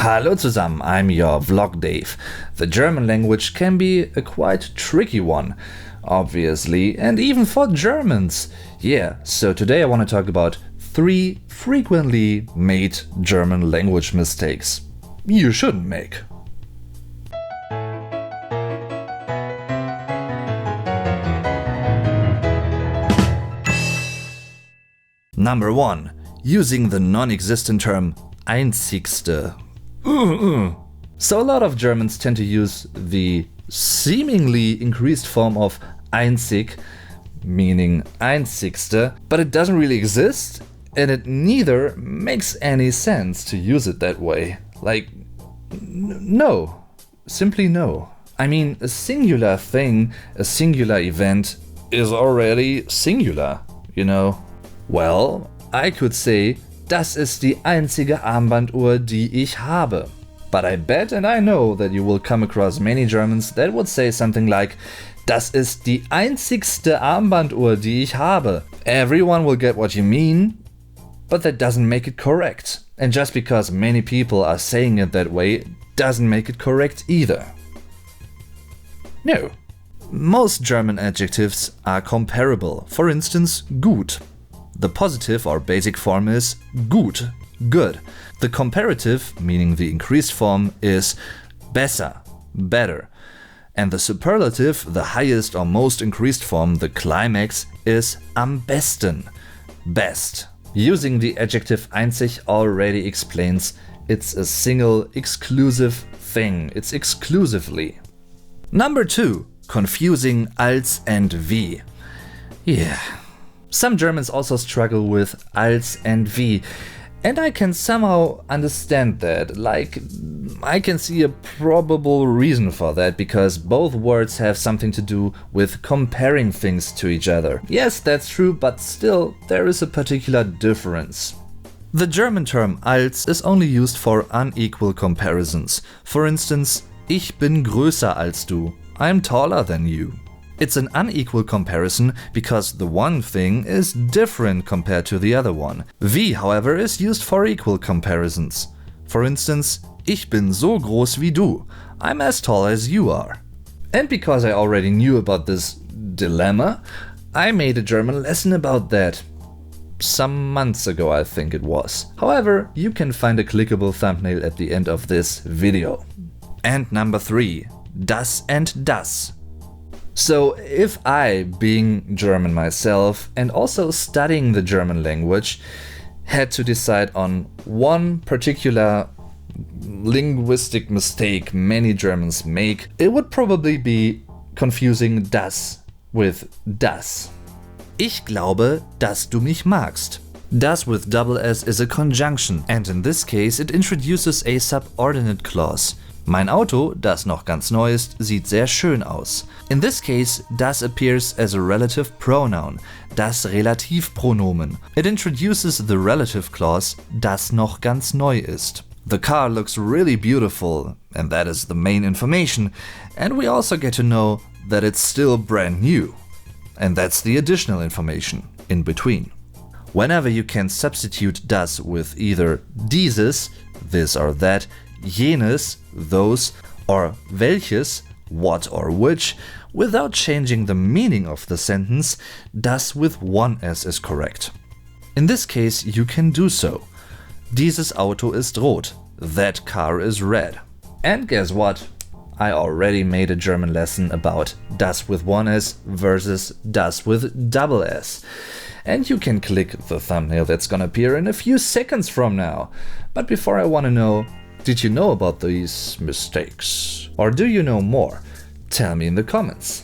Hallo zusammen, I'm your vlog Dave. The German language can be a quite tricky one, obviously, and even for Germans. Yeah, so today I want to talk about 3 frequently made German language mistakes you shouldn't make. Number 1. Using the non-existent term einzigste. So a lot of Germans tend to use the seemingly increased form of einzig, meaning einzigste, but it doesn't really exist, and it neither makes any sense to use it that way. Like, no. Simply no. I mean, a singular thing, a singular event is already singular, you know? Well, I could say, das ist die einzige Armbanduhr, die ich habe. But I bet and I know that you will come across many Germans that would say something like, das ist die einzigste Armbanduhr, die ich habe. Everyone will get what you mean, but that doesn't make it correct. And just because many people are saying it that way, doesn't make it correct either. No. Most German adjectives are comparable. For instance, gut. The positive or basic form is gut, good. The comparative, meaning the increased form, is besser, better. And the superlative, the highest or most increased form, the climax, is am besten, best. Using the adjective einzig already explains it's a single, exclusive thing. It's exclusively. Number 2. Confusing als and wie. Yeah. Some Germans also struggle with als and wie, and I can somehow understand that. Like, I can see a probable reason for that, because both words have something to do with comparing things to each other. Yes, that's true, but still, there is a particular difference. The German term als is only used for unequal comparisons. For instance, ich bin größer als du. I'm taller than you. It's an unequal comparison because the one thing is different compared to the other one. Wie, however, is used for equal comparisons. For instance, ich bin so groß wie du. I'm as tall as you are. And because I already knew about this dilemma, I made a German lesson about that. Some months ago, I think it was. However, you can find a clickable thumbnail at the end of this video. And number 3. Das and das. So if I, being German myself and also studying the German language, had to decide on one particular linguistic mistake many Germans make, it would probably be confusing das with das. Ich glaube, dass du mich magst. Das with double S is a conjunction, and in this case it introduces a subordinate clause. Mein Auto, das noch ganz neu ist, sieht sehr schön aus. In this case, das appears as a relative pronoun, das Relativpronomen. It introduces the relative clause, das noch ganz neu ist. The car looks really beautiful, and that is the main information, and we also get to know that it's still brand new. And that's the additional information in between. Whenever you can substitute das with either dieses, this or that, jenes, those, or welches, what or which, without changing the meaning of the sentence, das with one S is correct. In this case, you can do so. Dieses Auto ist rot. That car is red. And guess what? I already made a German lesson about das with one S versus das with double S. And you can click the thumbnail that's gonna appear in a few seconds from now. But before I wanna know, did you know about these mistakes? Or do you know more? Tell me in the comments.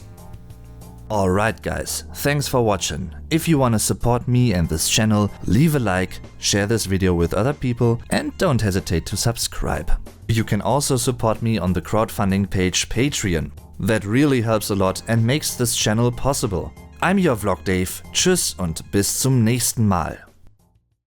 Alright guys, thanks for watching. If you wanna support me and this channel, leave a like, share this video with other people, and don't hesitate to subscribe. You can also support me on the crowdfunding page Patreon. That really helps a lot and makes this channel possible. I'm your vlog Dave, tschüss und bis zum nächsten Mal.